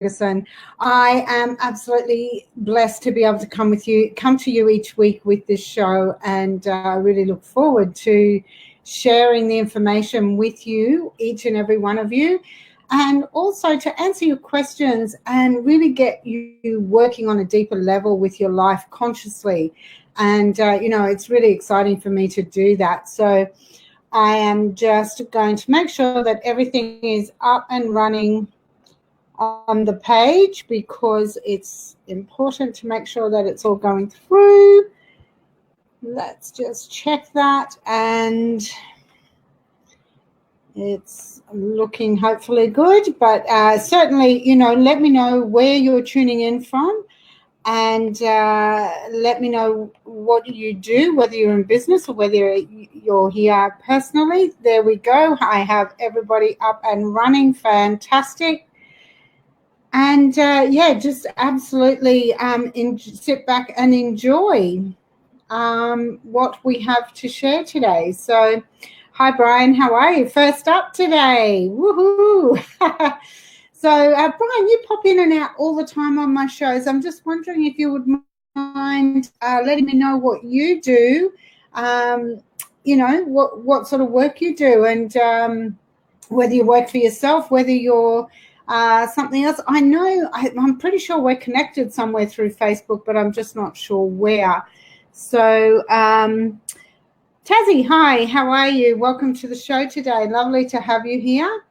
Ferguson. I am absolutely blessed to be able to come to you each week with this show, and I really look forward to sharing the information with you, each and every one of you, and also to answer your questions and really get you working on a deeper level with your life consciously. And, it's really exciting for me to do that. So I am just going to make sure that everything is up and running on the page, because it's important to make sure that it's all going through. Let's just check that, and it's looking hopefully good. But certainly, let me know where you're tuning in from, and let me know what you do, whether you're in business or whether you're here personally. There we go. I have everybody up and running. Fantastic. And just absolutely sit back and enjoy what we have to share today. So, hi Brian, how are you? First up today, woohoo! So, Brian, you pop in and out all the time on my shows. I'm just wondering if you would mind letting me know what you do. What sort of work you do, and whether you work for yourself, whether you're something else. I know, I'm pretty sure we're connected somewhere through Facebook, but I'm just not sure where. So, Tazzy, hi, how are you? Welcome to the show today. Lovely to have you here.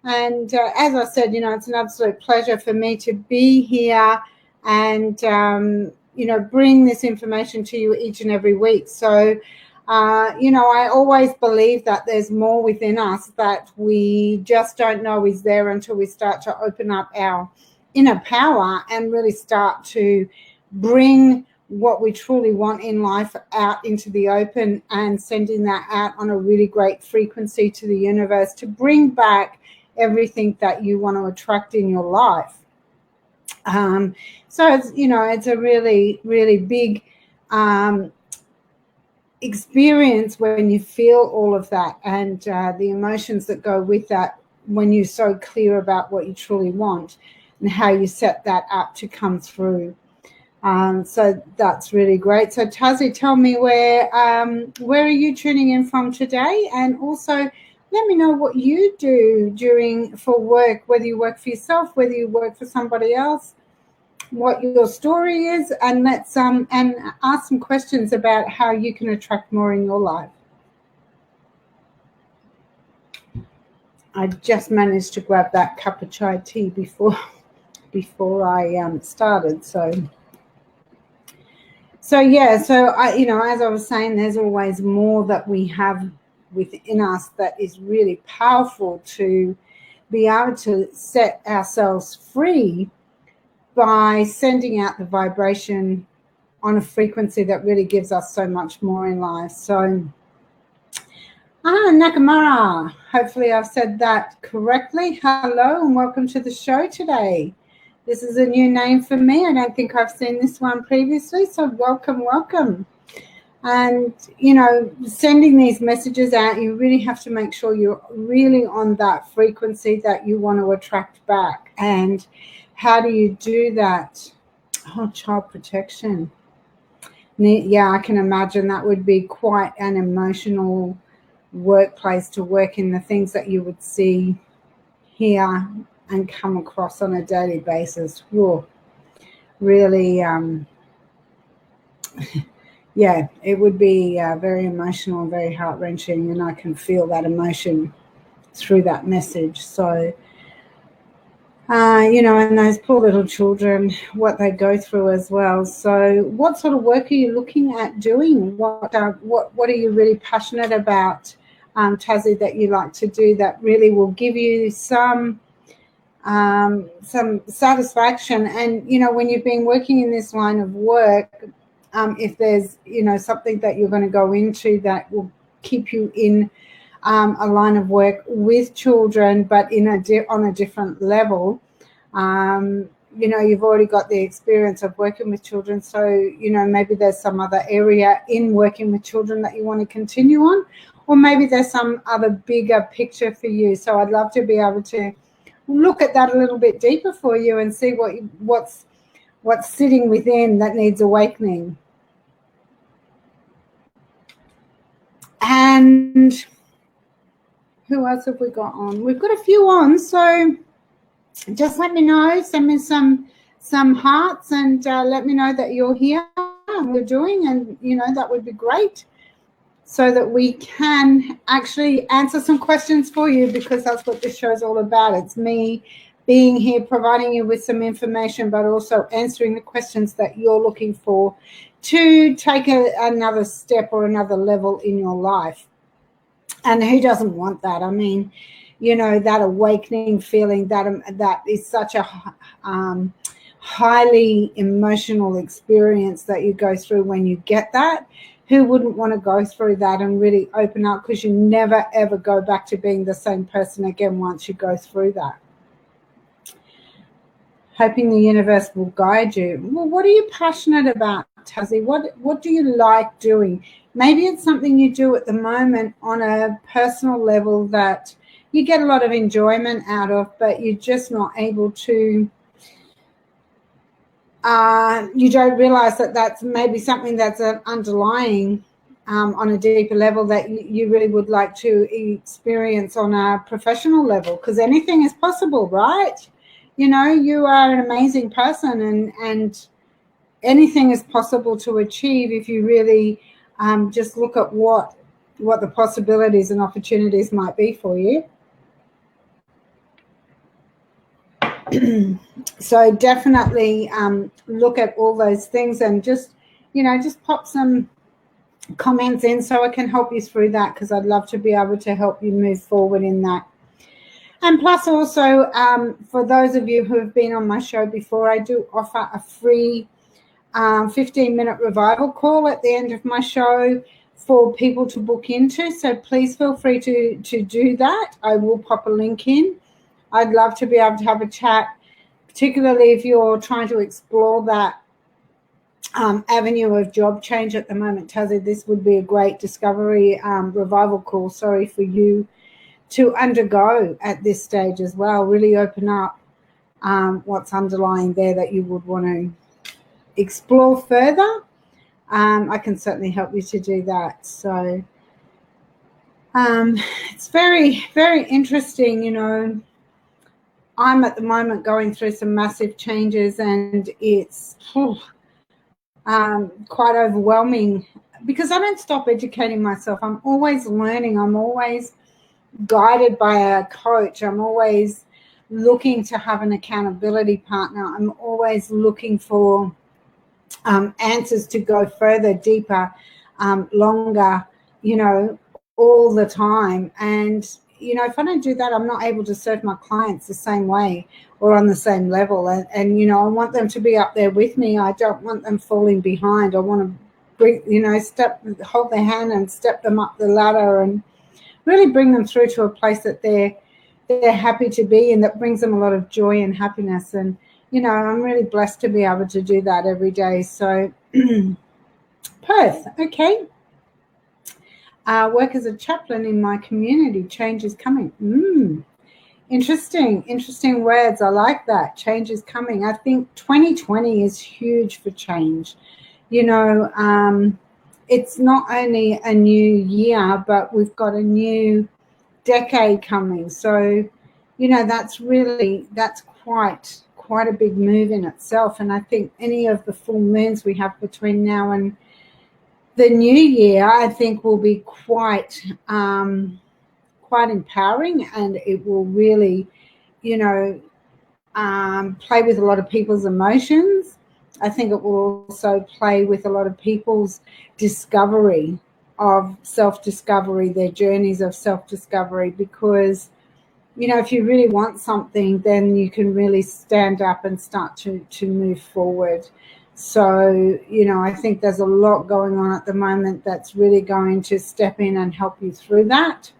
And as I said, it's an absolute pleasure for me to be here and, bring this information to you each and every week. So, I always believe that there's more within us that we just don't know is there until we start to open up our inner power and really start to bring what we truly want in life out into the open, and sending that out on a really great frequency to the universe to bring back everything that you want to attract in your life. So it's a really, really big experience when you feel all of that, and the emotions that go with that when you're so clear about what you truly want and how you set that up to come through. So that's really great. So Tazi, tell me where are you tuning in from today, and also let me know what you do for work, whether you work for yourself, whether you work for somebody else, what your story is, and let's and ask some questions about how you can attract more in your life. I just managed to grab that cup of chai tea before I started. So as I was saying, there's always more that we have within us that is really powerful to be able to set ourselves free by sending out the vibration on a frequency that really gives us so much more in life. So, Nakamura, hopefully I've said that correctly. Hello and welcome to the show today. This is a new name for me. I don't think I've seen this one previously, so welcome. And, sending these messages out, you really have to make sure you're really on that frequency that you want to attract back. And how do you do that? Oh, child protection. Yeah, I can imagine that would be quite an emotional workplace to work in, the things that you would see, hear, and come across on a daily basis. Whoa. Really, yeah, it would be very emotional and very heart-wrenching, and I can feel that emotion through that message. So, and those poor little children, what they go through as well. So what sort of work are you looking at doing? What are you really passionate about, Tazzy, that you like to do that really will give you some satisfaction? And, when you've been working in this line of work, if there's, something that you're going to go into that will keep you in a line of work with children, but on a different level. You've already got the experience of working with children, so maybe there's some other area in working with children that you want to continue on, or maybe there's some other bigger picture for you. So I'd love to be able to look at that a little bit deeper for you and see what's sitting within that needs awakening. And who else have we got on? We've got a few on, so just let me know. Send me some hearts and let me know that you're here and we're doing, and that would be great, so that we can actually answer some questions for you, because that's what this show's all about. It's me being here, providing you with some information, but also answering the questions that you're looking for to take another step or another level in your life. And who doesn't want that? I mean, that awakening feeling, that is such a highly emotional experience that you go through when you get that. Who wouldn't want to go through that and really open up, because you never, ever go back to being the same person again once you go through that. Hoping the universe will guide you. Well, what are you passionate about, Tazzy? What do you like doing? Maybe it's something you do at the moment on a personal level that you get a lot of enjoyment out of, but you're just not able to, you don't realize that that's maybe something that's an underlying on a deeper level that you really would like to experience on a professional level, because anything is possible, right? You are an amazing person, and anything is possible to achieve if you really just look at what the possibilities and opportunities might be for you. So definitely look at all those things and just pop some comments in so I can help you through that, because I'd love to be able to help you move forward in that. And plus also, for those of you who have been on my show before, I do offer a free 15-minute revival call at the end of my show for people to book into. So please feel free to do that. I will pop a link in. I'd love to be able to have a chat, particularly if you're trying to explore that avenue of job change at the moment, Tazzy. This would be a great discovery revival call, sorry, for you to undergo at this stage as well. Really open up what's underlying there that you would want to explore further. I can certainly help you to do that. So it's very, very interesting. I'm at the moment going through some massive changes, and it's quite overwhelming, because I don't stop educating myself. I'm always learning. I'm always guided by a coach. I'm always looking to have an accountability partner. I'm always looking for answers to go further, deeper, longer, all the time. And if I don't do that, I'm not able to serve my clients the same way or on the same level. And I want them to be up there with me. I don't want them falling behind. I want to bring, hold their hand and step them up the ladder and really bring them through to a place that they're happy to be, and that brings them a lot of joy and happiness. And, I'm really blessed to be able to do that every day. So Perth, okay. Work as a chaplain in my community. Change is coming. Interesting words. I like that. Change is coming. I think 2020 is huge for change. It's not only a new year, but we've got a new decade coming. So, that's quite a big move in itself. And I think any of the full moons we have between now and the new year, I think, will be quite empowering, and it will really, play with a lot of people's emotions. I think it will also play with a lot of people's discovery of self-discovery, their journeys of self-discovery, because, if you really want something, then you can really stand up and start to move forward. So, I think there's a lot going on at the moment that's really going to step in and help you through that.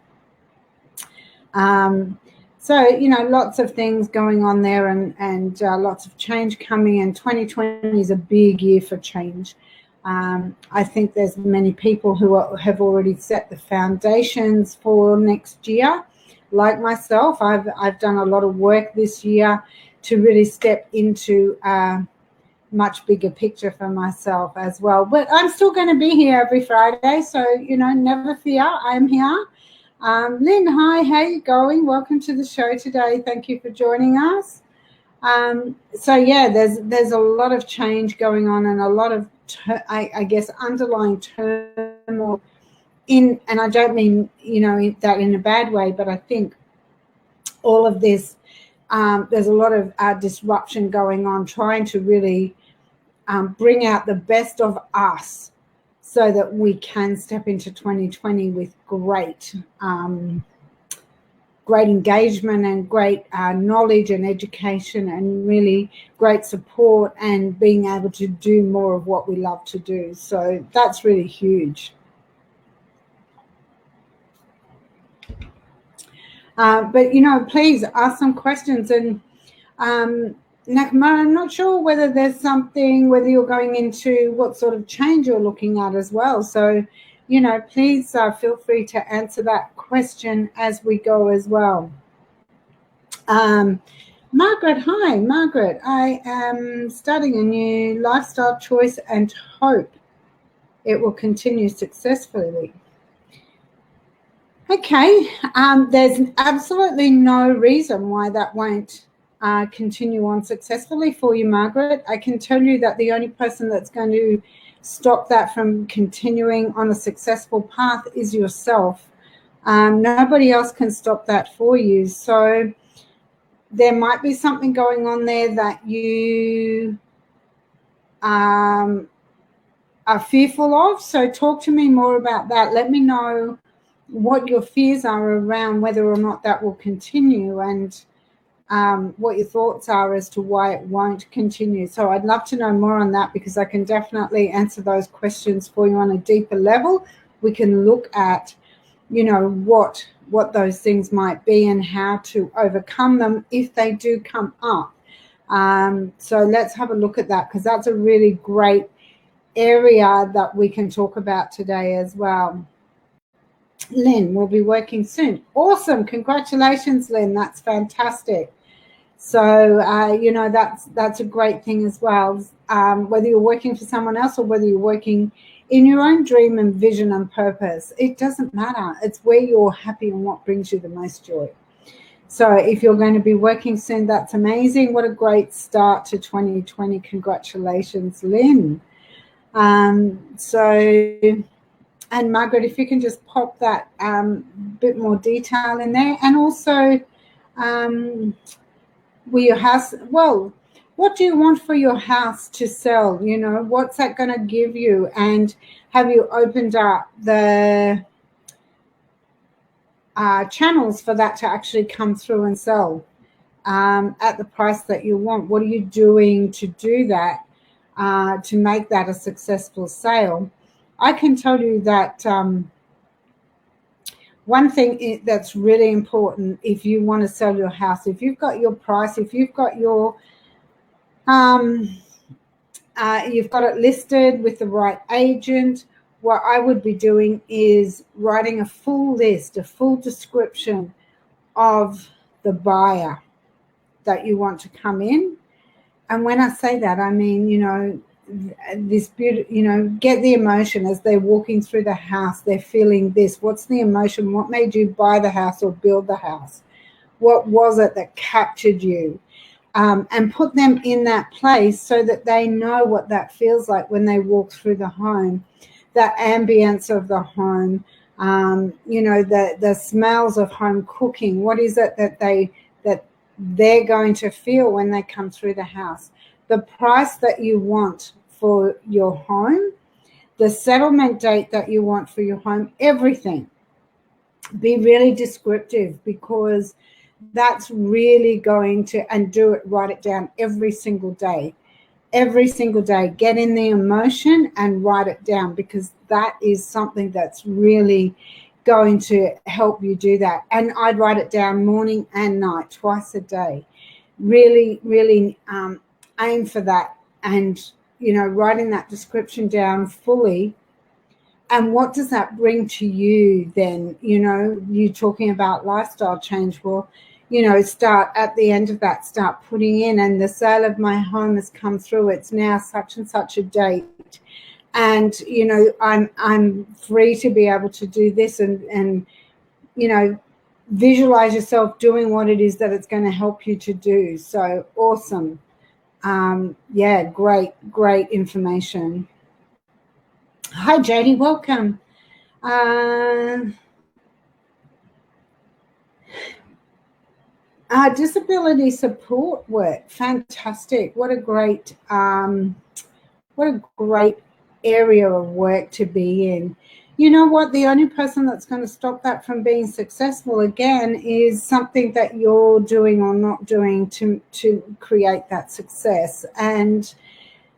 So, lots of things going on there, and lots of change coming, and 2020 is a big year for change. I think there's many people who have already set the foundations for next year. like myself, I've done a lot of work this year to really step into a much bigger picture for myself as well. But I'm still going to be here every Friday, so never fear, I'm here. Lynn, hi, how you going? Welcome to the show today. Thank you for joining us. So yeah, there's a lot of change going on, and a lot of I guess underlying turmoil and I don't mean that in a bad way, but I think all of this, there's a lot of disruption going on, trying to really bring out the best of us so that we can step into 2020 with great engagement and great knowledge and education, and really great support, and being able to do more of what we love to do. So that's really huge. But please ask some questions. And Nakamura, I'm not sure whether there's something, whether you're going into what sort of change you're looking at as well. So, please feel free to answer that question as we go as well. Margaret, hi, Margaret. I am starting a new lifestyle choice and hope it will continue successfully. Okay, there's absolutely no reason why that won't continue on successfully for you, Margaret. I can tell you that the only person that's going to stop that from continuing on a successful path is yourself. Nobody else can stop that for you. So there might be something going on there that you are fearful of. So talk to me more about that. Let me know what your fears are around whether or not that will continue, and what your thoughts are as to why it won't continue. So I'd love to know more on that, because I can definitely answer those questions for you on a deeper level. We can look at, what those things might be and how to overcome them if they do come up. So let's have a look at that, because that's a really great area that we can talk about today as well. Lynn, we'll be working soon. Awesome. Congratulations, Lynn. That's fantastic. So, that's a great thing as well. Whether you're working for someone else or whether you're working in your own dream and vision and purpose, it doesn't matter. It's where you're happy and what brings you the most joy. So if you're going to be working soon, that's amazing. What a great start to 2020. Congratulations, Lynn. And Margaret, if you can just pop that bit more detail in there. And also, will your house, well, what do you want for your house to sell? What's that going to give you? And have you opened up the channels for that to actually come through and sell at the price that you want? What are you doing to do that, to make that a successful sale? I can tell you that one thing that's really important if you want to sell your house, if you've got your price, if you've got your you've got it listed with the right agent, what I would be doing is writing a full list, a full description of the buyer that you want to come in. And when I say that, I mean, this beauty, get the emotion as they're walking through the house. They're feeling this. What's the emotion? What made you buy the house or build the house? What was it that captured you? And put them in that place so that they know what that feels like when they walk through the home, the ambience of the home, the smells of home cooking. What is it that they're going to feel when they come through the house? The price that you want for your home, the settlement date that you want for your home, everything. Be really descriptive, because that's really going to, and do it, write it down every single day. Every single day, get in the emotion and write it down, because that is something that's really going to help you do that. And I'd write it down morning and night, twice a day. Really, really aim for that. And, writing that description down fully And what does that bring to you then? You talking about lifestyle change. Well, start at the end of that, start putting in, and the sale of my home has come through. It's now such and such a date. And, I'm free to be able to do this and visualize yourself doing what it is that it's going to help you to do. So awesome. Yeah, great information. Hi, Jody, welcome. Disability support work, fantastic. What a great area of work to be in. You know what? The only person that's going to stop that from being successful again is something that you're doing or not doing to create that success. And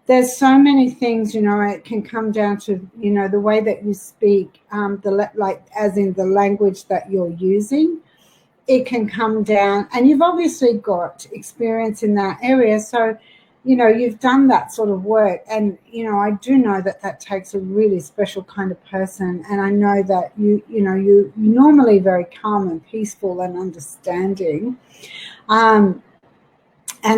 there's so many things, it can come down to, the way that you speak, as in the language that you're using. It can come down, and you've obviously got experience in that area. So, you've done that sort of work. And, I do know that takes a really special kind of person. And I know that you're normally very calm and peaceful and understanding. And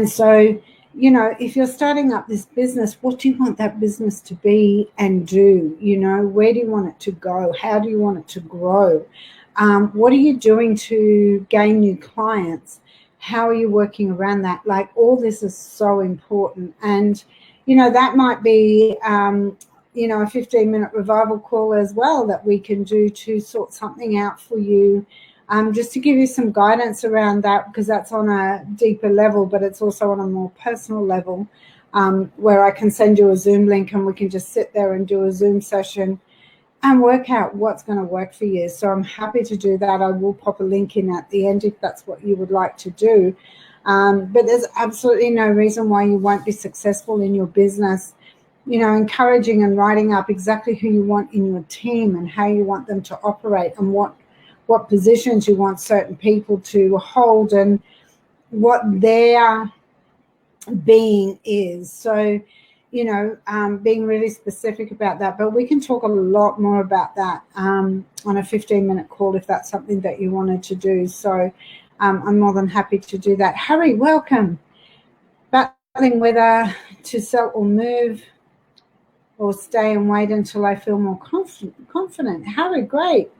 so, if you're starting up this business, what do you want that business to be and do? Where do you want it to go? How do you want it to grow? What are you doing to gain new clients? How are you working around that? Like, all this is so important. And, that might be, a 15-minute revival call as well that we can do to sort something out for you. Just to give you some guidance around that, because that's on a deeper level, but it's also on a more personal level, where I can send you a Zoom link and we can just sit there and do a Zoom session and work out what's going to work for you. So I'm happy to do that. I will pop a link in at the end if that's what you would like to do. But there's absolutely no reason why you won't be successful in your business. Encouraging and writing up exactly who you want in your team and how you want them to operate and what positions you want certain people to hold and what their being is. So, being really specific about that. But we can talk a lot more about that on a 15-minute call if that's something that you wanted to do. So I'm more than happy to do that. Harry, welcome. Battling whether to sell or move or stay and wait until I feel more confident. Harry, great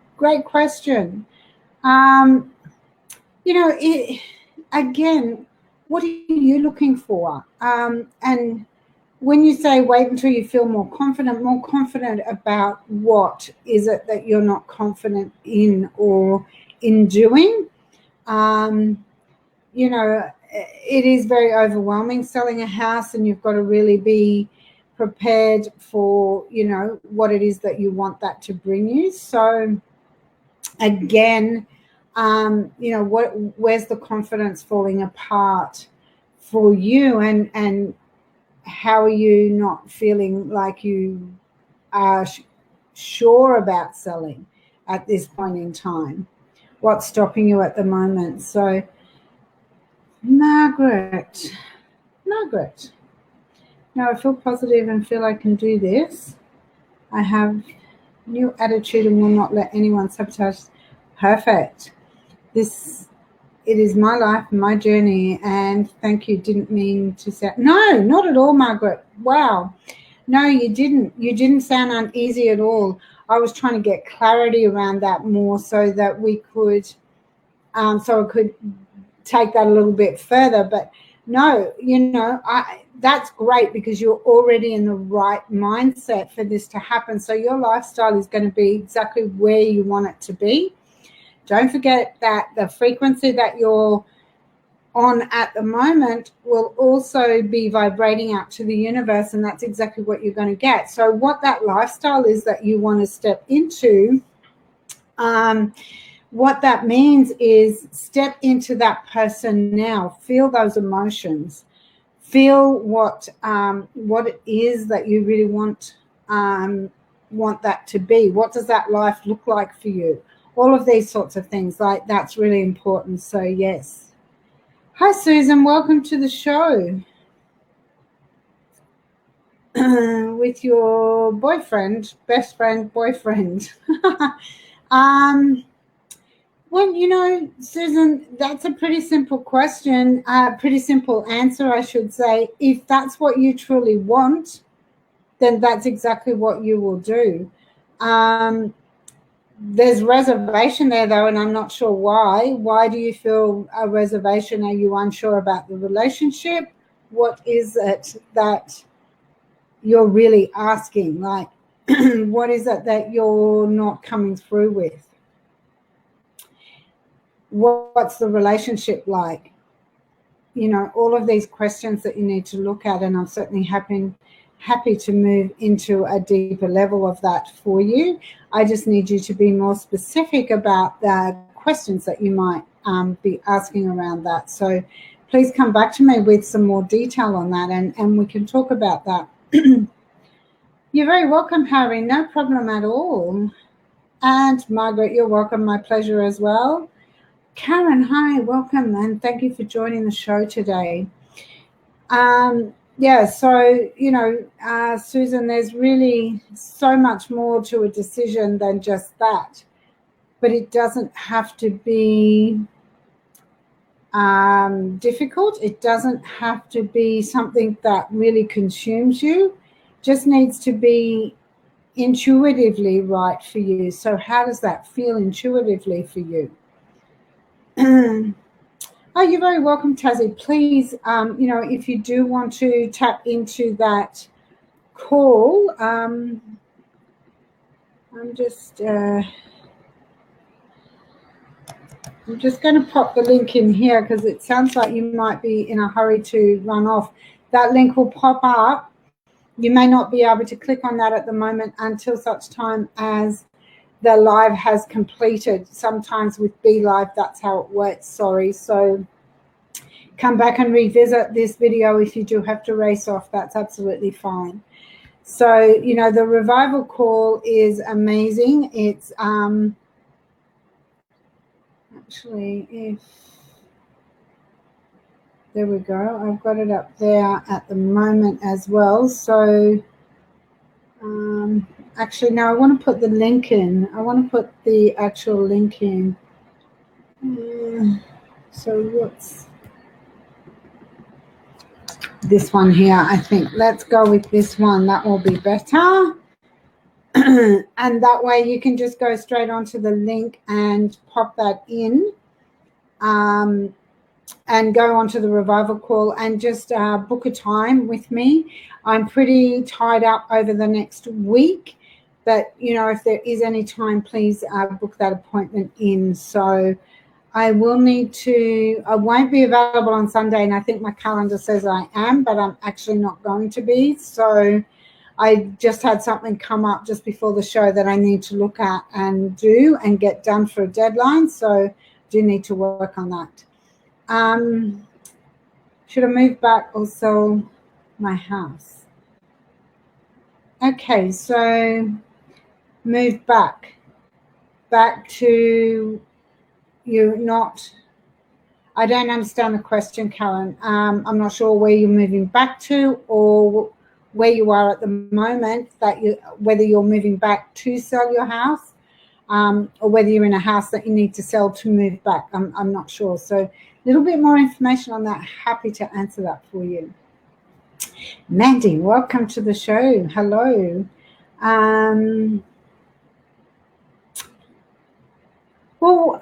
question. Again, what are you looking for? And when you say wait until you feel more confident about what is it that you're not confident in or in doing? It is very overwhelming selling a house, and you've got to really be prepared for, what it is that you want that to bring you. So again, where's the confidence falling apart for you, and how are you not feeling like you are sure about selling at this point in time? What's stopping you at the moment? So, Margaret. Now I feel positive and feel I can do this. I have new attitude and will not let anyone sabotage. Perfect. It is my life, my journey, and thank you. Didn't mean to say. No, not at all, Margaret. Wow. No, you didn't. You didn't sound uneasy at all. I was trying to get clarity around that more so that we could, so I could take that a little bit further. But no, that's great because you're already in the right mindset for this to happen. So your lifestyle is going to be exactly where you want it to be. Don't forget that the frequency that you're on at the moment will also be vibrating out to the universe, and that's exactly what you're going to get. So what that lifestyle is that you want to step into, what that means is step into that person now. Feel those emotions. Feel what it is that you really want that to be. What does that life look like for you? All of these sorts of things, like that's really important. So yes. Hi, Susan. Welcome to the show. with your boyfriend, best friend, boyfriend. Well, you know, Susan, that's a pretty simple question, pretty simple answer, I should say. If that's what you truly want, then that's exactly what you will do. There's reservation there, though, and I'm not sure why. Why do you feel a reservation? Are you unsure about the relationship? What is it that you're really asking? Like, what is it that you're not coming through with? What's the relationship like? You know, all of these questions that you need to look at, and I'm certainly happy to move into a deeper level of that for you. I just need you to be more specific about the questions that you might be asking around that. So please come back to me with some more detail on that, and we can talk about that. You're very welcome, Harry. No problem at all. And Margaret, you're welcome. My pleasure as well. Karen, hi, welcome, and thank you for joining the show today. Yeah, so, you know, Susan, there's really so much more to a decision than just that. But it doesn't have to be difficult. It doesn't have to be something that really consumes you. Just needs to be intuitively right for you. So how does that feel intuitively for you? Oh, you're very welcome, Tazzy. Please, you know, if you do want to tap into that call, I'm just going to pop the link in here because it sounds like you might be in a hurry to run off. That link will pop up. You may not be able to click on that at the moment until such time as the live has completed. Sometimes with Be Live, that's how it works. Sorry. So come back and revisit this video if you do have to race off. That's absolutely fine. So, you know, the revival call is amazing. It's actually, if there we go, I've got it up there at the moment as well. So actually, no, I want to put the link in. I want to put the actual link in. So what's this one here? I think let's go with this one. That will be better. And that way you can just go straight onto the link and pop that in, and go onto the revival call and just book a time with me. I'm pretty tied up over the next week, but you know, if there is any time, please book that appointment in. So I will need to, I won't be available on Sunday, and I think my calendar says I am, but I'm actually not going to be. So I just had something come up just before the show that I need to look at and do and get done for a deadline. So I do need to work on that. Should I move back or sell my house? Okay, so move back to you. Not, I don't understand the question, Karen. I'm not sure where you're moving back to or where you are at the moment, that you, whether you're moving back to sell your house, or whether you're in a house that you need to sell to move back. I'm not sure. So a little bit more information on that. Happy to answer that for you. Mandy, welcome to the show. Hello. Well,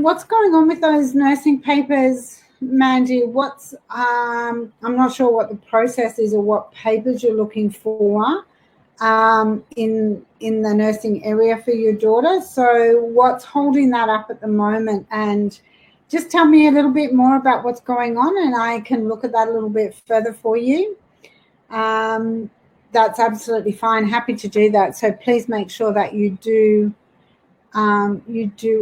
what's going on with those nursing papers, Mandy? What's I'm not sure what the process is or what papers you're looking for in the nursing area for your daughter. So what's holding that up at the moment? And just tell me a little bit more about what's going on, and I can look at that a little bit further for you. That's absolutely fine. Happy to do that. So please make sure that you do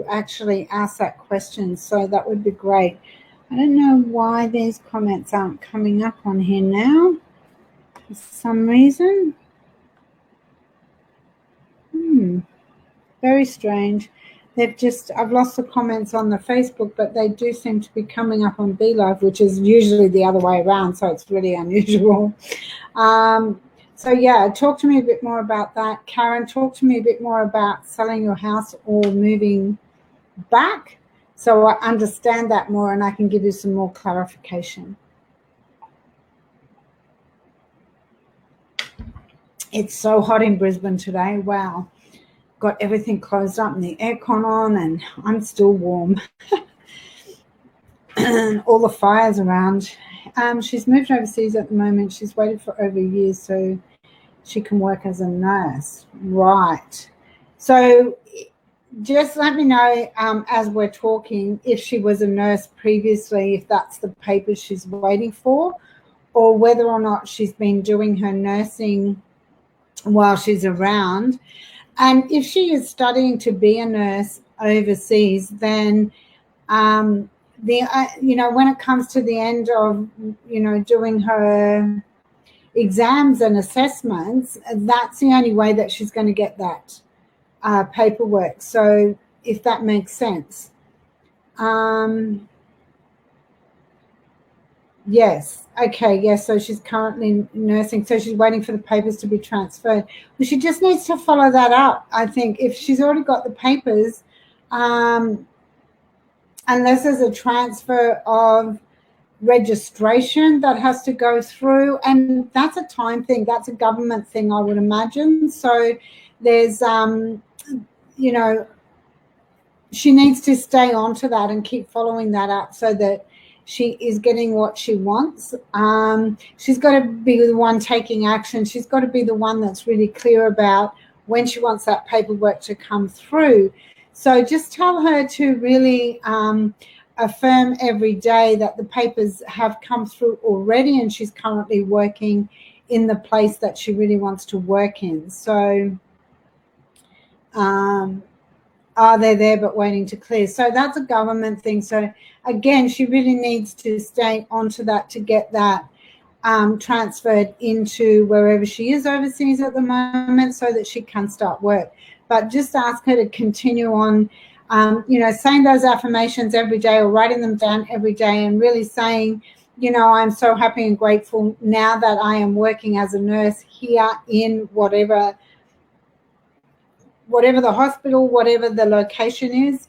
actually ask that question. So that would be great. I don't know why these comments aren't coming up on here now for some reason. Very strange. I've lost the comments on the Facebook, but they do seem to be coming up on Be Live, which is usually the other way around, so it's really unusual. So So yeah, talk to me a bit more about that. Karen, talk to me a bit more about selling your house or moving back, so I understand that more and I can give you some more clarification. It's so hot in Brisbane today. Wow. Got everything closed up and the aircon on, and I'm still warm. And all the fires around. She's moved overseas at the moment. She's waited for over a year so she can work as a nurse. Right. So just let me know as we're talking if she was a nurse previously, if that's the papers she's waiting for, or whether or not she's been doing her nursing while she's around. And if she is studying to be a nurse overseas, then when it comes to the end of doing her exams and assessments, that's the only way that she's going to get that paperwork. So if that makes sense. Yes. Okay. Yes. So she's currently nursing. So she's waiting for the papers to be transferred. Well, she just needs to follow that up. I think if she's already got the papers, unless there's a transfer of registration that has to go through, and that's a time thing. That's a government thing, I would imagine. So there's, she needs to stay on to that and keep following that up so that she is getting what she wants. She's got to be the one taking action. She's got to be the one that's really clear about when she wants that paperwork to come through. So just tell her to really affirm every day that the papers have come through already and she's currently working in the place that she really wants to work in. So are they there but waiting to clear? So that's a government thing. So again, she really needs to stay onto that to get that transferred into wherever she is overseas at the moment so that she can start work. But just ask her to continue on, saying those affirmations every day or writing them down every day and really saying, I'm so happy and grateful now that I am working as a nurse here in whatever the hospital, whatever the location is,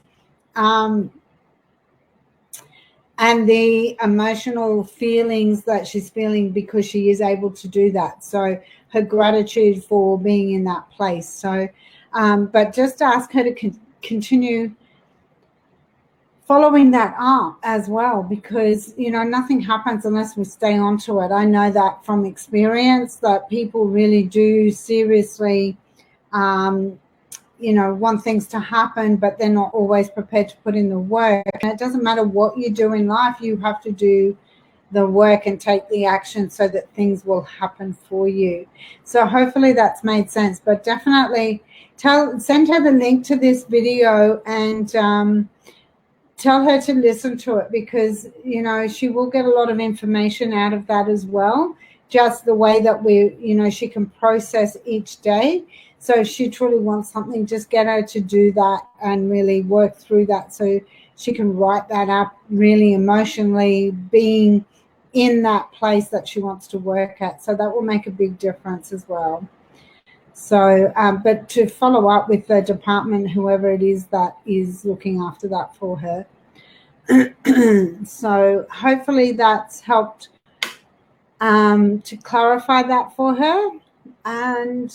and the emotional feelings that she's feeling because she is able to do that. So her gratitude for being in that place. So, but just ask her to continue following that up as well, because, nothing happens unless we stay onto it. I know that from experience that people really do seriously want things to happen, but they're not always prepared to put in the work. And it doesn't matter what you do in life, you have to do the work and take the action so that things will happen for you. So hopefully that's made sense, but definitely send her the link to this video and tell her to listen to it, because, she will get a lot of information out of that as well, just the way that she can process each day. So if she truly wants something, just get her to do that and really work through that so she can write that up really emotionally, being in that place that she wants to work at. So that will make a big difference as well. So, but to follow up with the department, whoever it is that is looking after that for her. So hopefully that's helped to clarify that for her. And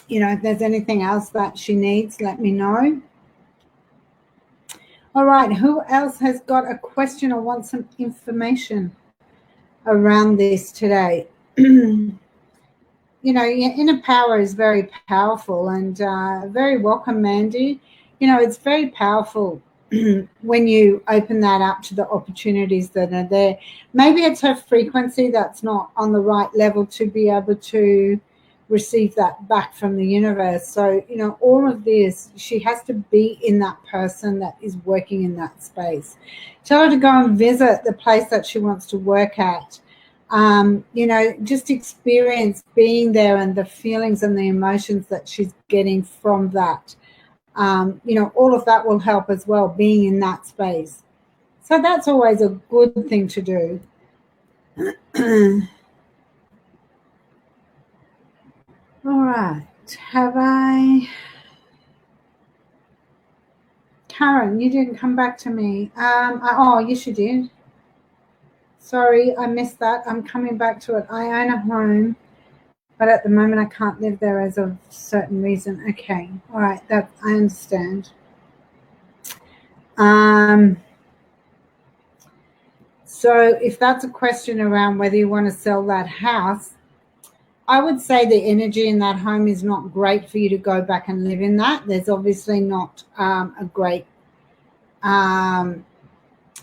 if there's anything else that she needs, let me know. All right, who else has got a question or wants some information around this today? Inner power is very powerful, and very welcome, Mandy. It's very powerful when you open that up to the opportunities that are there. Maybe it's her frequency that's not on the right level to be able to receive that back from the universe. So, all of this, she has to be in that person that is working in that space. Tell her to go and visit the place that she wants to work at. Just experience being there and the feelings and the emotions that she's getting from that. All of that will help as well, being in that space. So that's always a good thing to do. All right. Have I? Karen, you didn't come back to me. Oh, yes, you did. Sorry, I missed that. I'm coming back to it. I own a home, but at the moment I can't live there as of certain reason. Okay. All right. That I understand. So if that's a question around whether you want to sell that house, I would say the energy in that home is not great for you to go back and live in that. There's obviously not a great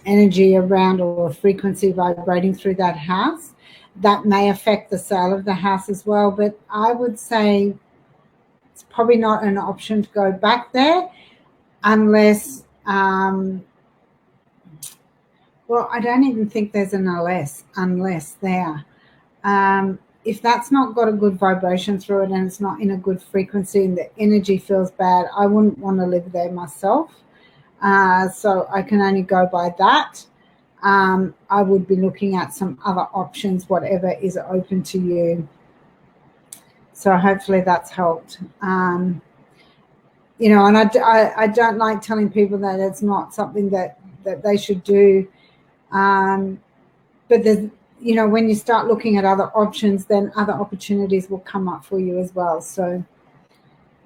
energy around or a frequency vibrating through that house. That may affect the sale of the house as well. But I would say it's probably not an option to go back there unless, well, I don't even think there's an unless there. If that's not got a good vibration through it and it's not in a good frequency and the energy feels bad, I wouldn't want to live there myself. So I can only go by that. I would be looking at some other options, whatever is open to you. So hopefully that's helped. And I don't like telling people that it's not something that they should do. But there's, when you start looking at other options, then other opportunities will come up for you as well. So,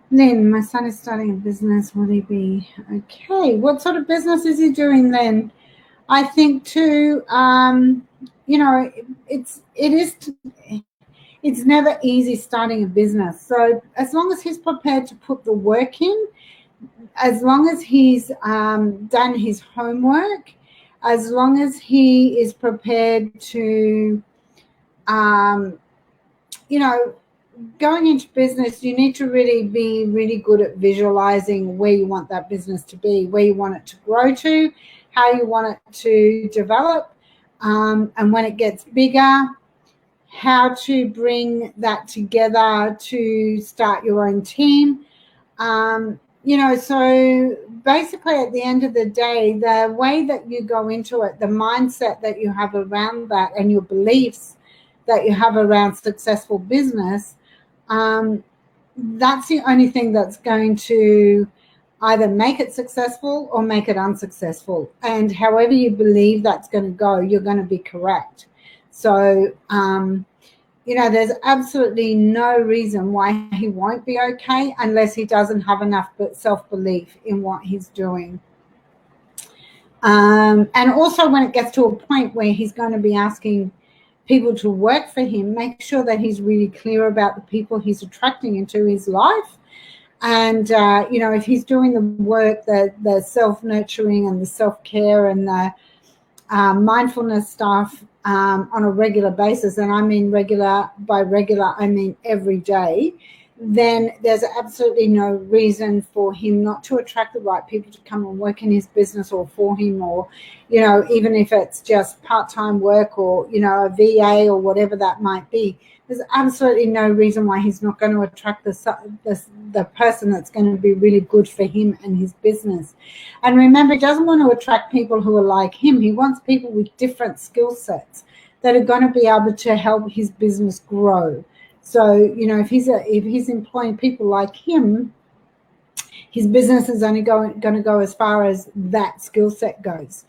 Lynn, my son is starting a business. Will he be okay? What sort of business is he doing then? I think too, it's never easy starting a business. So as long as he's prepared to put the work in, as long as he's done his homework, as long as he is prepared to, going into business, you need to really be really good at visualizing where you want that business to be, where you want it to grow to, how you want it to develop, and when it gets bigger, how to bring that together to start your own team. So basically at the end of the day, the way that you go into it, the mindset that you have around that and your beliefs that you have around successful business, that's the only thing that's going to either make it successful or make it unsuccessful. And however you believe that's going to go, you're going to be correct. So, there's absolutely no reason why he won't be okay unless he doesn't have enough self-belief in what he's doing. And also when it gets to a point where he's going to be asking people to work for him, make sure that he's really clear about the people he's attracting into his life. And, if he's doing the work, the self-nurturing and the self-care and the mindfulness stuff on a regular basis, and I mean regular, by regular, I mean every day, then there's absolutely no reason for him not to attract the right people to come and work in his business or for him, or, even if it's just part-time work or, a VA or whatever that might be. There's absolutely no reason why he's not going to attract the person that's going to be really good for him and his business. And remember, he doesn't want to attract people who are like him. He wants people with different skill sets that are going to be able to help his business grow. So, if he's employing people like him, his business is only going to go as far as that skill set goes.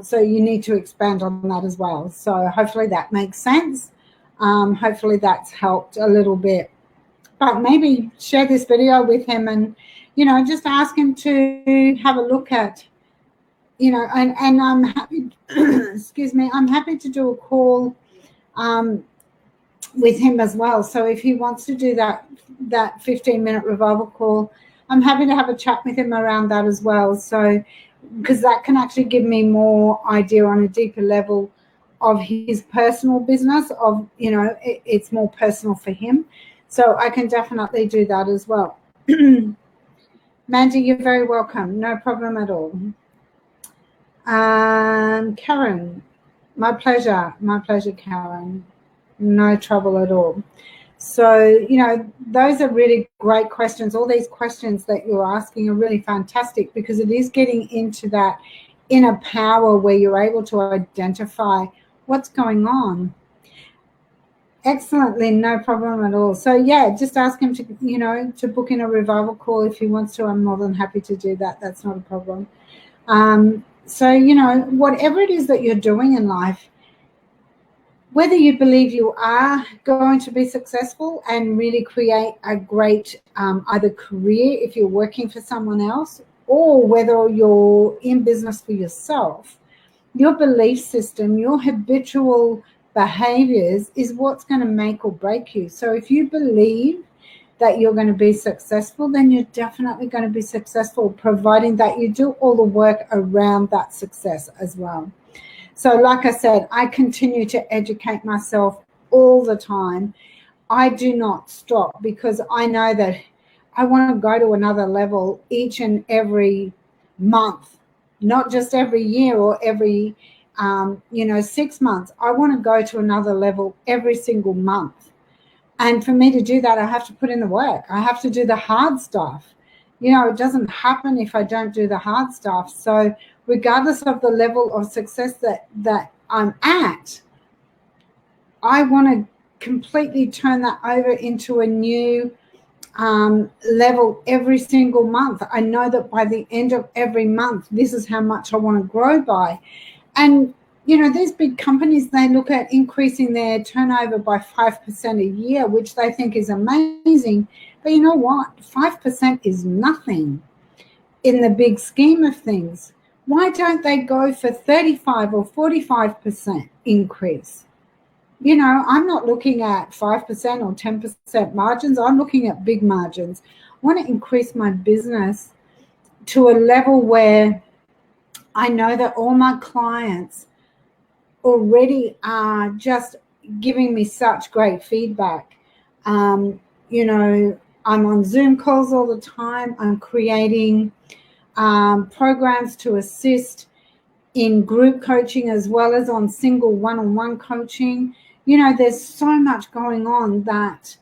So you need to expand on that as well. So hopefully that makes sense. Hopefully that's helped a little bit. But maybe share this video with him and, just ask him to have a look at, and I'm happy, excuse me, I'm happy to do a call with him as well. So if he wants to do that 15-minute revival call, I'm happy to have a chat with him around that as well. So, because that can actually give me more idea on a deeper level of his personal business, of, it's more personal for him. So I can definitely do that as well. Mandy, you're very welcome. No problem at all. Karen, my pleasure, Karen. No trouble at all. So, those are really great questions. All these questions that you're asking are really fantastic, because it is getting into that inner power where you're able to identify what's going on? Excellently, no problem at all. So yeah, just ask him to, to book in a revival call if he wants to. I'm more than happy to do that. That's not a problem. So, whatever it is that you're doing in life, whether you believe you are going to be successful and really create a great either career if you're working for someone else, or whether you're in business for yourself, your belief system, your habitual behaviors is what's going to make or break you. So if you believe that you're going to be successful, then you're definitely going to be successful, providing that you do all the work around that success as well. So like I said, I continue to educate myself all the time. I do not stop because I know that I want to go to another level each and every month, not just every year or every 6 months. I want to go to another level every single month. And for me to do that, I have to put in the work. I have to do the hard stuff. It doesn't happen if I don't do the hard stuff. So regardless of the level of success that I'm at, I want to completely turn that over into a new level every single month. I know that by the end of every month, this is how much I want to grow by. And these big companies, they look at increasing their turnover by 5% a year, which they think is amazing. But you know what? 5% is nothing in the big scheme of things. Why don't they go for 35 or 45% increase? I'm not looking at 5% or 10% margins. I'm looking at big margins. I want to increase my business to a level where I know that all my clients already are just giving me such great feedback. I'm on Zoom calls all the time. I'm creating programs to assist in group coaching as well as on single one-on-one coaching. There's so much going on that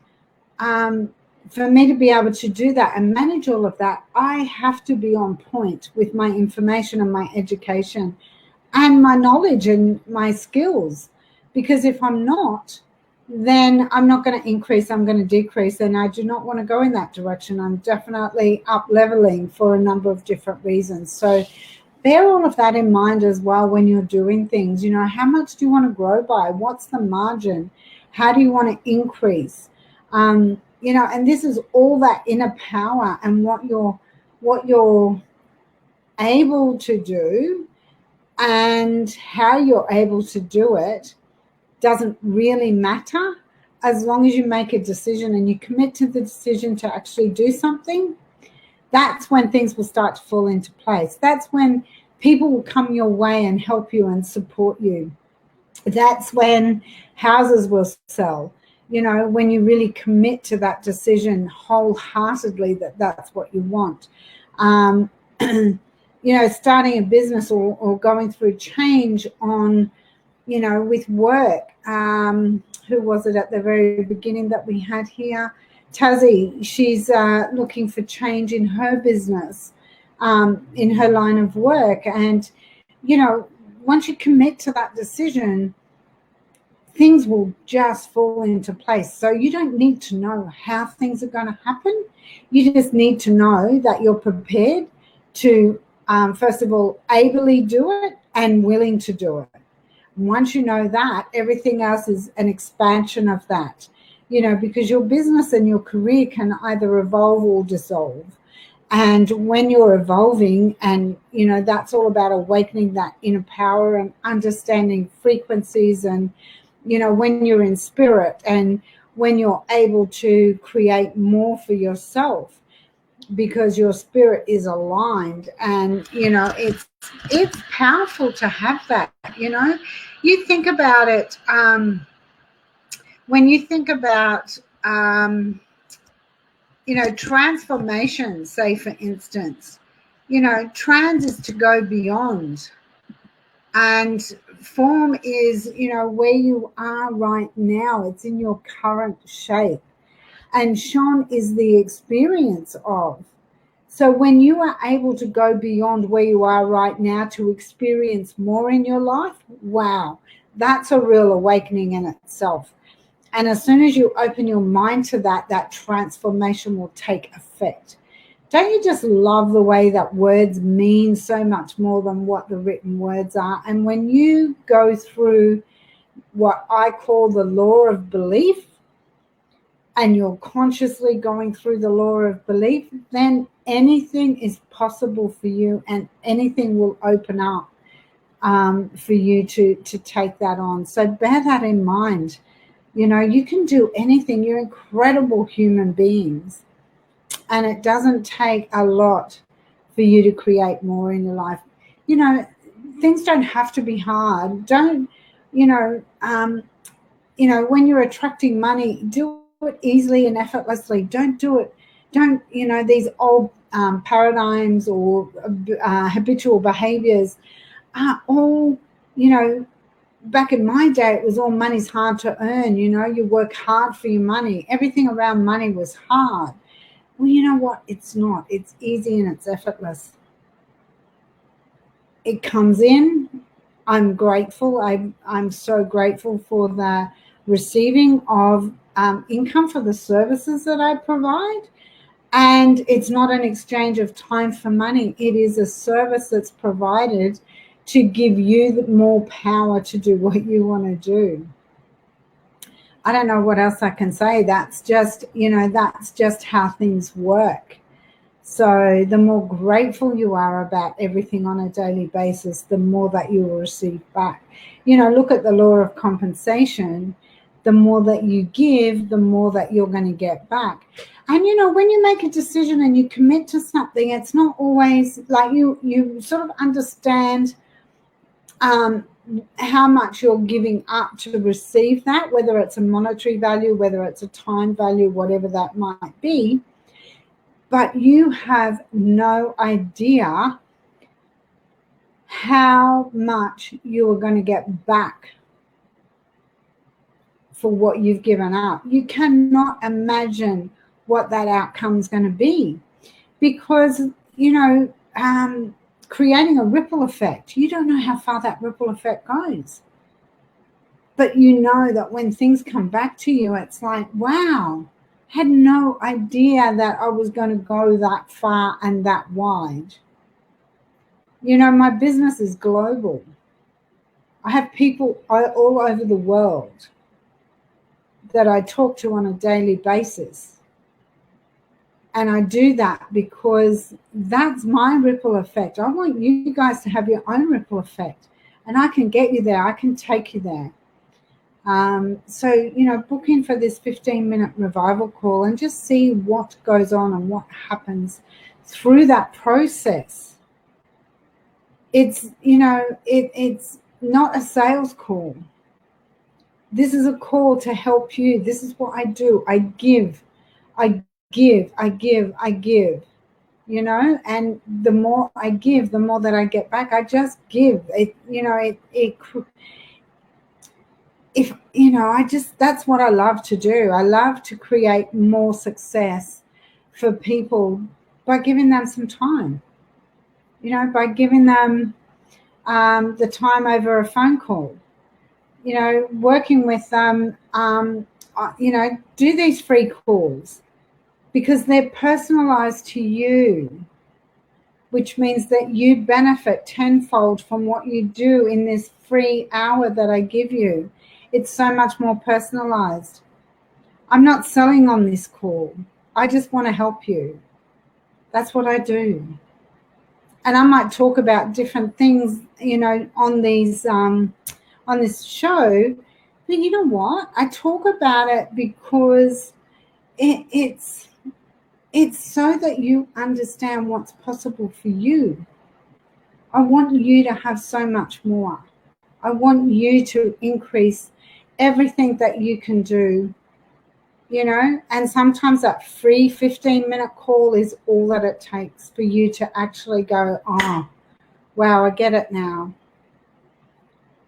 for me to be able to do that and manage all of that, I have to be on point with my information and my education and my knowledge and my skills. Because if I'm not, then I'm not going to increase, I'm going to decrease. And I do not want to go in that direction. I'm definitely up leveling for a number of different reasons. So bear all of that in mind as well when you're doing things. How much do you want to grow by? What's the margin? How do you want to increase? And this is all that inner power and what you're able to do and how you're able to do it doesn't really matter as long as you make a decision and you commit to the decision to actually do something. That's when things will start to fall into place. That's when people will come your way and help you and support you. That's when houses will sell, when you really commit to that decision wholeheartedly that that's what you want. Starting a business or going through change on, with work. Who was it at the very beginning that we had here? Tazzy, she's looking for change in her business, in her line of work. And, once you commit to that decision, things will just fall into place. So you don't need to know how things are going to happen. You just need to know that you're prepared to, first of all, ably do it and willing to do it. Once you know that, everything else is an expansion of that, because your business and your career can either evolve or dissolve. And when you're evolving and, that's all about awakening that inner power and understanding frequencies and, when you're in spirit and when you're able to create more for yourself because your spirit is aligned. And, it's powerful to have that, You think about it, when you think about, transformation, say, for instance, trans is to go beyond. And form is, where you are right now. It's in your current shape. And Sean is the experience of. So when you are able to go beyond where you are right now to experience more in your life, wow, that's a real awakening in itself. And as soon as you open your mind to that, that transformation will take effect. Don't you just love the way that words mean so much more than what the written words are? And when you go through what I call the law of belief, and you're consciously going through the law of belief, then anything is possible for you, and anything will open up for you to take that on. So bear that in mind. You know, you can do anything. You're incredible human beings. And it doesn't take a lot for you to create more in your life. You know, things don't have to be hard. Don't, when you're attracting money, do it easily and effortlessly. Don't do it. Don't, these old paradigms or habitual behaviors are all, back in my day, it was all money's hard to earn. You work hard for your money. Everything around money was hard. Well, you know what? It's not. It's easy and it's effortless. It comes in. I'm grateful. I'm so grateful for the receiving of income for the services that I provide. And it's not an exchange of time for money. It is a service that's provided to give you more power to do what you want to do. I don't know what else I can say. That's just, that's just how things work. So the more grateful you are about everything on a daily basis, the more that you will receive back. Look at the law of compensation. The more that you give, the more that you're going to get back. And, when you make a decision and you commit to something, it's not always like you sort of understand how much you're giving up to receive that, whether it's a monetary value, whether it's a time value, whatever that might be. But you have no idea how much you are going to get back for what you've given up. You cannot imagine what that outcome is going to be, because, creating a ripple effect, you don't know how far that ripple effect goes. But you know that when things come back to you, it's like, wow, had no idea that I was going to go that far and that wide. My business is global. I have people all over the world that I talk to on a daily basis. And I do that because that's my ripple effect. I want you guys to have your own ripple effect. And I can get you there. I can take you there. So, book in for this 15-minute revival call and just see what goes on and what happens through that process. It's, it's not a sales call. This is a call to help you. This is what I do. I give, and the more I give, the more that I get back. I just give. That's what I love to do. I love to create more success for people by giving them some time, by giving them the time over a phone call, working with them, do these free calls because they're personalized to you, which means that you benefit tenfold from what you do in this free hour that I give you. It's so much more personalized. I'm not selling on this call. I just want to help you. That's what I do. And I might talk about different things, on these on this show. But you know what? I talk about it because it's so that you understand what's possible for you. I want you to have so much more. I want you to increase everything that you can do, and sometimes that free 15-minute call is all that it takes for you to actually go, oh, wow, I get it now.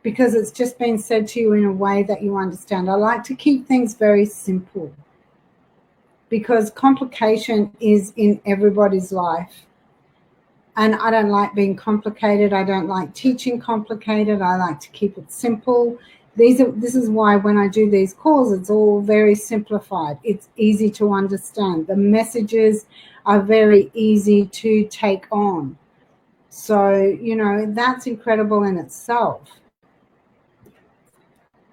Because it's just been said to you in a way that you understand. I like to keep things very simple because complication is in everybody's life. And I don't like being complicated. I don't like teaching complicated. I like to keep it simple This is why when I do these calls, it's all very simplified. It's easy to understand. The messages are very easy to take on. So, you know, that's incredible in itself.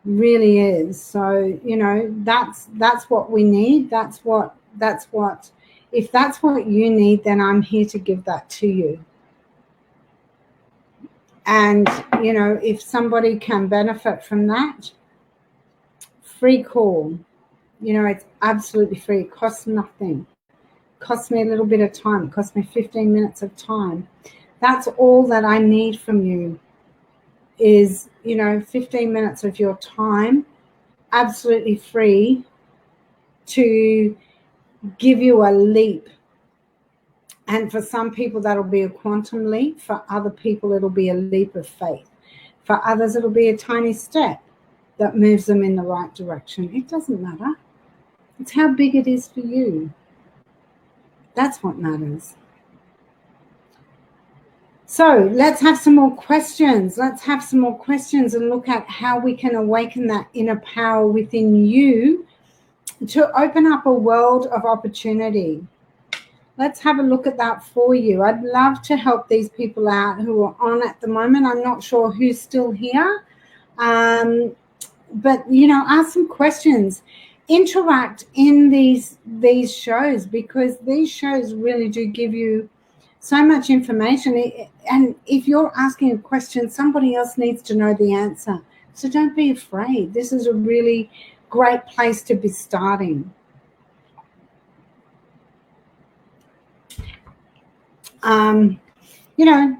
Really is. So, you know, that's what we need. That's what if that's what you need, then I'm here to give that to you. And, you know, if somebody can benefit from that, free call. You know, it's absolutely free. It costs nothing. It costs me a little bit of time. It costs me 15 minutes of time. That's all that I need from you is, you know, 15 minutes of your time, absolutely free, to give you a leap. And for some people, that'll be a quantum leap. For other people, it'll be a leap of faith. For others, it'll be a tiny step that moves them in the right direction. It doesn't matter. It's how big it is for you. That's what matters. So let's have some more questions. Let's have some more questions and look at how we can awaken that inner power within you to open up a world of opportunity. Let's have a look at that for you. I'd love to help these people out who are on at the moment. I'm not sure who's still here. But, you know, ask some questions. Interact in these shows, because these shows really do give you so much information. And if you're asking a question, somebody else needs to know the answer. So don't be afraid. This is a really great place to be starting. You know,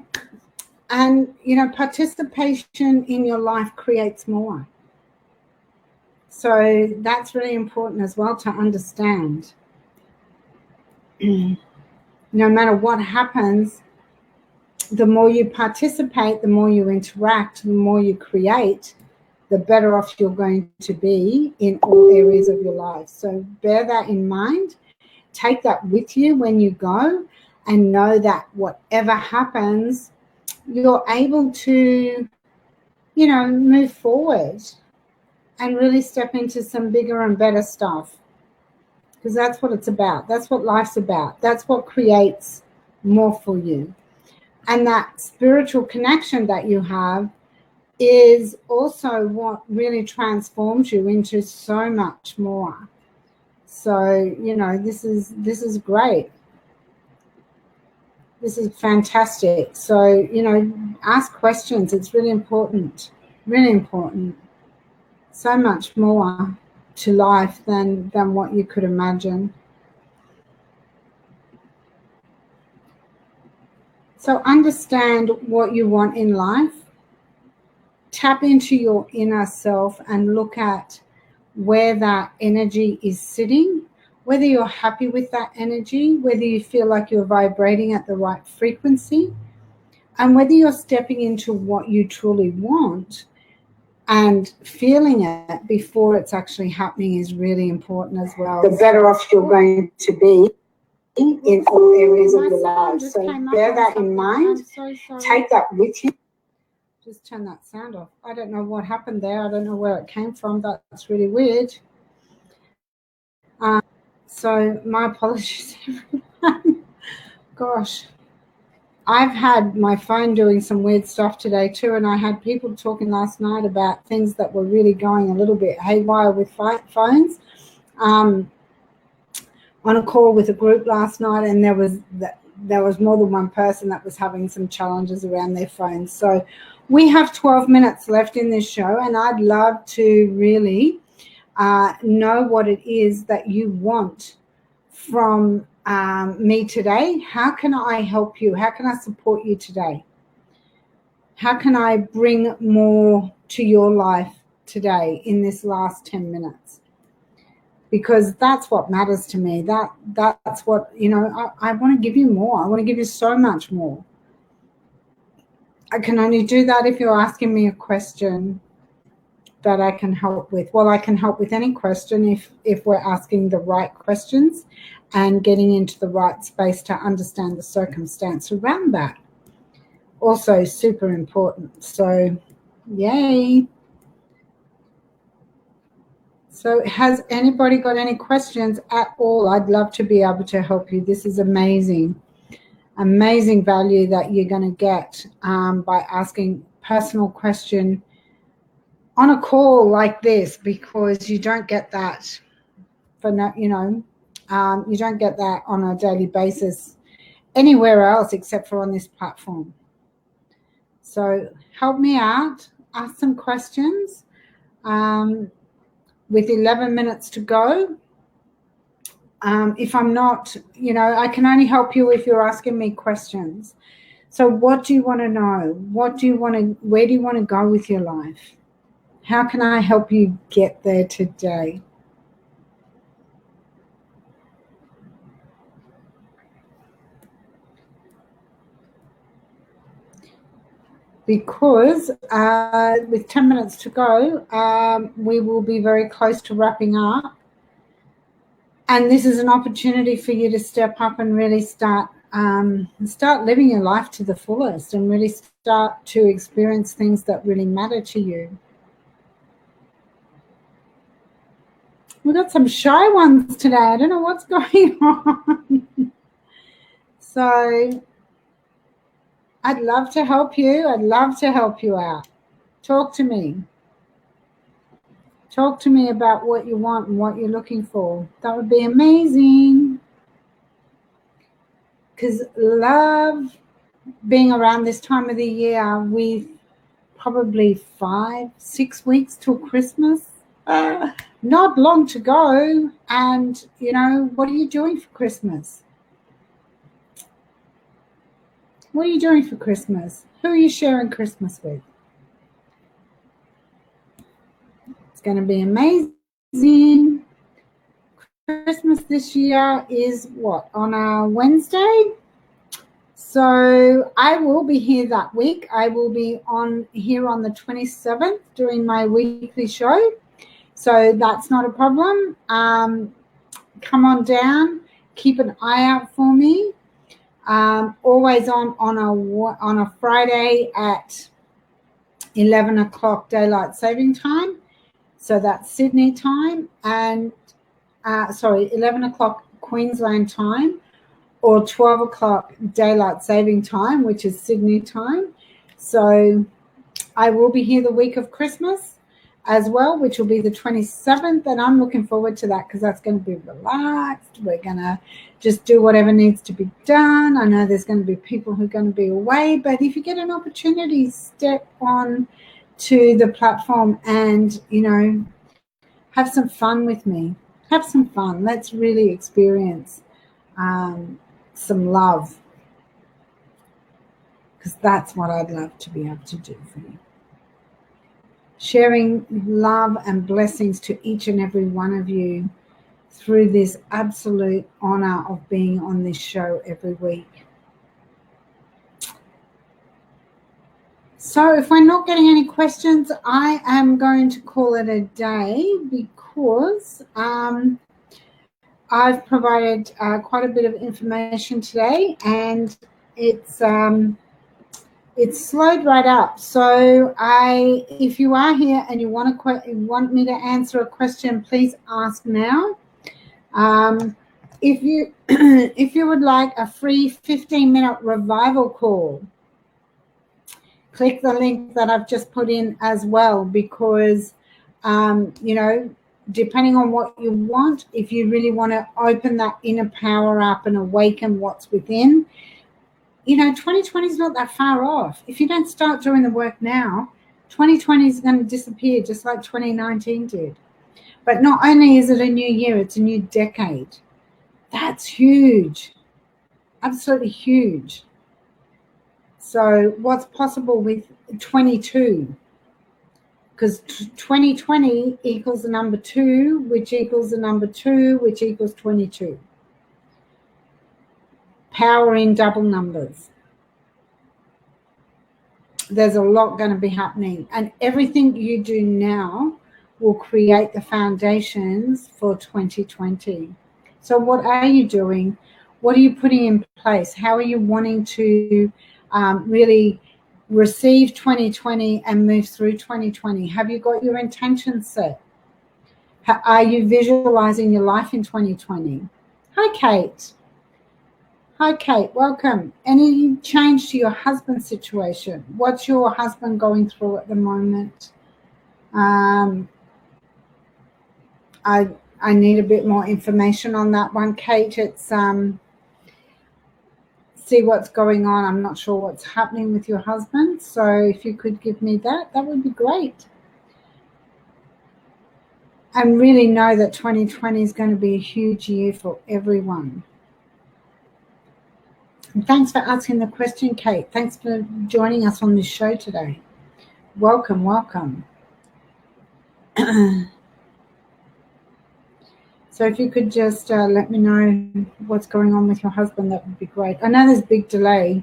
and, you know, participation in your life creates more. So that's really important as well to understand. No matter what happens, the more you participate, the more you interact, the more you create, the better off you're going to be in all areas of your life. So bear that in mind. Take that with you when you go, and know that whatever happens, you're able to, you know, move forward and really step into some bigger and better stuff. Because that's what it's about. That's what life's about. That's what creates more for you. And that spiritual connection that you have is also what really transforms you into so much more. So, you know, this is great. This is fantastic. So, you know, ask questions. It's really important. Really important. So much more to life than what you could imagine. So understand what you want in life. Tap into your inner self and look at where that energy is sitting, whether you're happy with that energy, whether you feel like you're vibrating at the right frequency, and whether you're stepping into what you truly want and feeling it before it's actually happening is really important as well. The better off you're going to be in all areas of your life. So bear that in mind. Take that with you. Just turn that sound off. I don't know what happened there. I don't know where it came from. That's really weird. So my apologies, everyone. Gosh. I've had my phone doing some weird stuff today too, and I had people talking last night about things that were really going a little bit haywire with phones. On a call with a group last night, and there was more than one person that was having some challenges around their phones. So we have 12 minutes left in this show, and I'd love to really know what it is that you want from me today. How can I help you? How can I support you today? How can I bring more to your life today in this last 10 minutes? Because that's what matters to me. That's what, you know, I want to give you more. I want to give you so much more. I can only do that if you're asking me a question that I can help with. Well, I can help with any question if we're asking the right questions and getting into the right space to understand the circumstance around that. Also super important. So, yay. So has anybody got any questions at all? I'd love to be able to help you. This is amazing. Amazing value that you're going to get by asking personal question on a call like this, because you don't get that for no, you don't get that on a daily basis anywhere else except for on this platform. So help me out, ask some questions. With 11 minutes to go, if I'm not, I can only help you if you're asking me questions. So what do you want to know? Where do you want to go with your life? How can I help you get there today? Because with 10 minutes to go, we will be very close to wrapping up. And this is an opportunity for you to step up and really start living your life to the fullest, and really start to experience things that really matter to you. We've got some shy ones today. I don't know what's going on. So I'd love to help you. I'd love to help you out. Talk to me. Talk to me about what you want and what you're looking for. That would be amazing. Because love being around this time of the year with probably 5-6 weeks till Christmas. Not long to go. And, what are you doing for Christmas? What are you doing for Christmas? Who are you sharing Christmas with? It's going to be amazing. Christmas this year is what, on a Wednesday? So I will be here that week. I will be here on the 27th doing my weekly show. So that's not a problem. Come on down. Keep an eye out for me. Always on a Friday at 11 o'clock daylight saving time. So that's Sydney time, and 11 o'clock Queensland time, or 12 o'clock daylight saving time, which is Sydney time. So I will be here the week of Christmas as well, which will be the 27th, and I'm looking forward to that because that's going to be relaxed. We're going to just do whatever needs to be done. I know there's going to be people who are going to be away, but if you get an opportunity, step on to the platform and, have some fun with me. Have some fun. Let's really experience some love, because that's what I'd love to be able to do for you. Sharing love and blessings to each and every one of you through this absolute honor of being on this show every week. So if we're not getting any questions, I am going to call it a day, because I've provided quite a bit of information today, and it's slowed right up. So if you are here and you want me to answer a question, please ask now. If you would like a free 15-minute revival call, click the link that I've just put in as well, because depending on what you want, if you really want to open that inner power up and awaken what's within, 2020 is not that far off. If you don't start doing the work now, 2020 is going to disappear just like 2019 did. But not only is it a new year, it's a new decade. That's huge. Absolutely huge. So what's possible with 22? Because 2020 equals the number 2, which equals the number 2, which equals 22. Power in double numbers. There's a lot going to be happening, and everything you do now will create the foundations for 2020. So what are you doing? What are you putting in place? How are you wanting to really receive 2020 and move through 2020? Have you got your intentions set? Are you visualizing your life in 2020? Hi, Kate. Hi, Kate. Welcome. Any change to your husband's situation? What's your husband going through at the moment? I need a bit more information on that one, Kate. It's see what's going on. I'm not sure what's happening with your husband. So if you could give me that, that would be great. And really know that 2020 is going to be a huge year for everyone. And thanks for asking the question, Kate. Thanks for joining us on this show today. Welcome, welcome. So if you could just let me know what's going on with your husband, that would be great. I know there's a big delay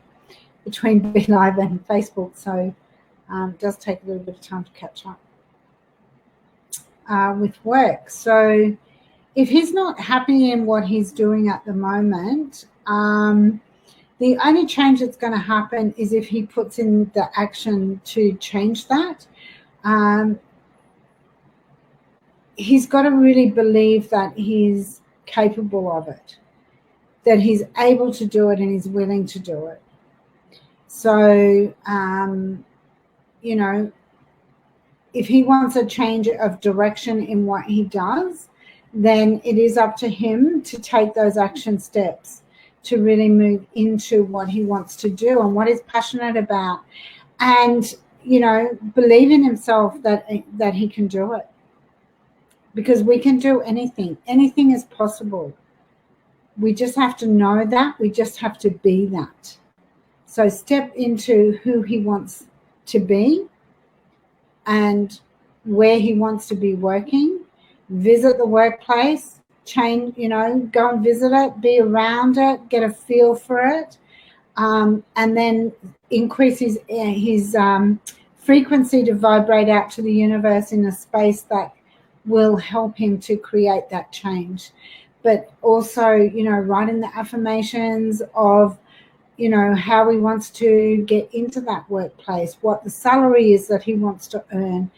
between Be Live and Facebook, so it does take a little bit of time to catch up with work. So if he's not happy in what he's doing at the moment, the only change that's going to happen is if he puts in the action to change that. He's got to really believe that he's capable of it, that he's able to do it and he's willing to do it. So, you know, if he wants a change of direction in what he does, then it is up to him to take those action steps to really move into what he wants to do and what he's passionate about, and, you know, believe in himself that he can do it. Because we can do anything. Anything is possible. We just have to know that. We just have to be that. So step into who he wants to be and where he wants to be working. Visit the workplace. Change, you know, go and visit it. Be around it. Get a feel for it. And then increase his frequency to vibrate out to the universe in a space that will help him to create that change. But also, you know, writing the affirmations of, you know, how he wants to get into that workplace, what the salary is that he wants to earn,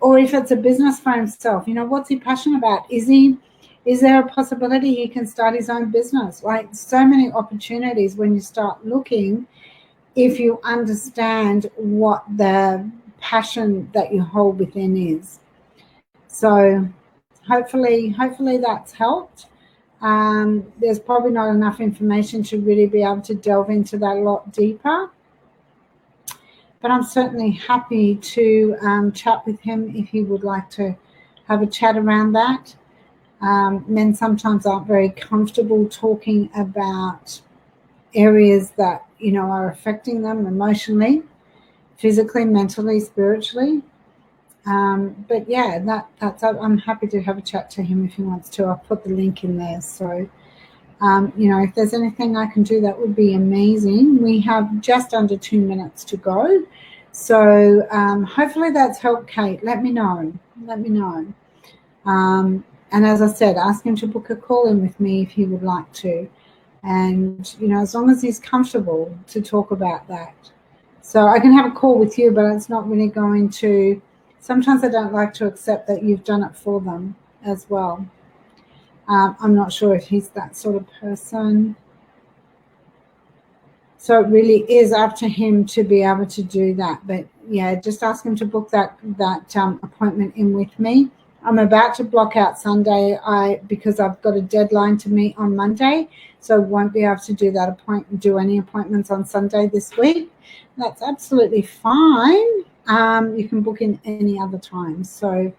or if it's a business for himself, you know, what's he passionate about? Is there a possibility he can start his own business? Like, so many opportunities when you start looking, if you understand what the passion that you hold within is. So hopefully that's helped. There's probably not enough information to really be able to delve into that a lot deeper. But I'm certainly happy to chat with him if he would like to have a chat around that. Men sometimes aren't very comfortable talking about areas that, you know, are affecting them emotionally, physically, mentally, spiritually. But yeah, that's I'm happy to have a chat to him if he wants to. I'll put the link in there. So, you know, if there's anything I can do, that would be amazing. We have just under 2 minutes to go. So hopefully that's helped, Kate. Let me know. Let me know. And as I said, ask him to book a call in with me if he would like to. And, you know, as long as he's comfortable to talk about that. So I can have a call with you, but it's not really going to... Sometimes I don't like to accept that you've done it for them as well. I'm not sure if he's that sort of person. So it really is up to him to be able to do that. But yeah, just ask him to book that appointment in with me. I'm about to block out Sunday because I've got a deadline to meet on Monday, so I won't be able to do any appointments on Sunday this week. That's absolutely fine. You can book in any other time. So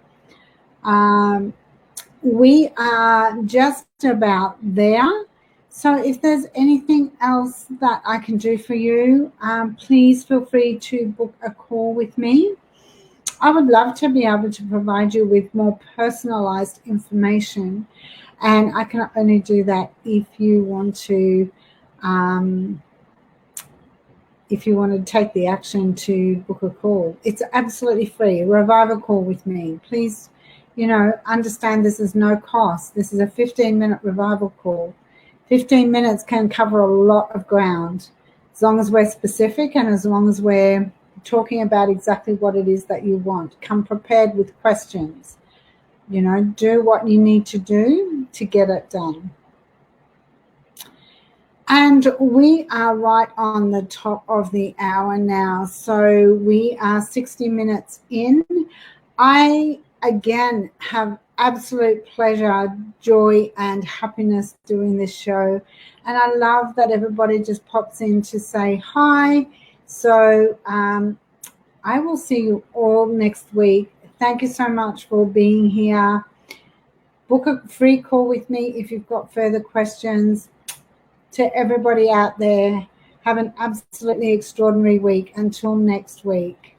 we are just about there. So if there's anything else that I can do for you, please feel free to book a call with me. I would love to be able to provide you with more personalized information, and I can only do that if you want to take the action to book a call. It's absolutely free. Revive a call with me. Please, you know, understand this is no cost. This is a 15-minute revival call. 15 minutes can cover a lot of ground, as long as we're specific and as long as we're talking about exactly what it is that you want. Come prepared with questions. You know, do what you need to do to get it done. And we are right on the top of the hour now. So we are 60 minutes in. I, again, have absolute pleasure, joy, and happiness doing this show. And I love that everybody just pops in to say hi. So I will see you all next week. Thank you so much for being here. Book a free call with me if you've got further questions. To everybody out there, have an absolutely extraordinary week. Until next week.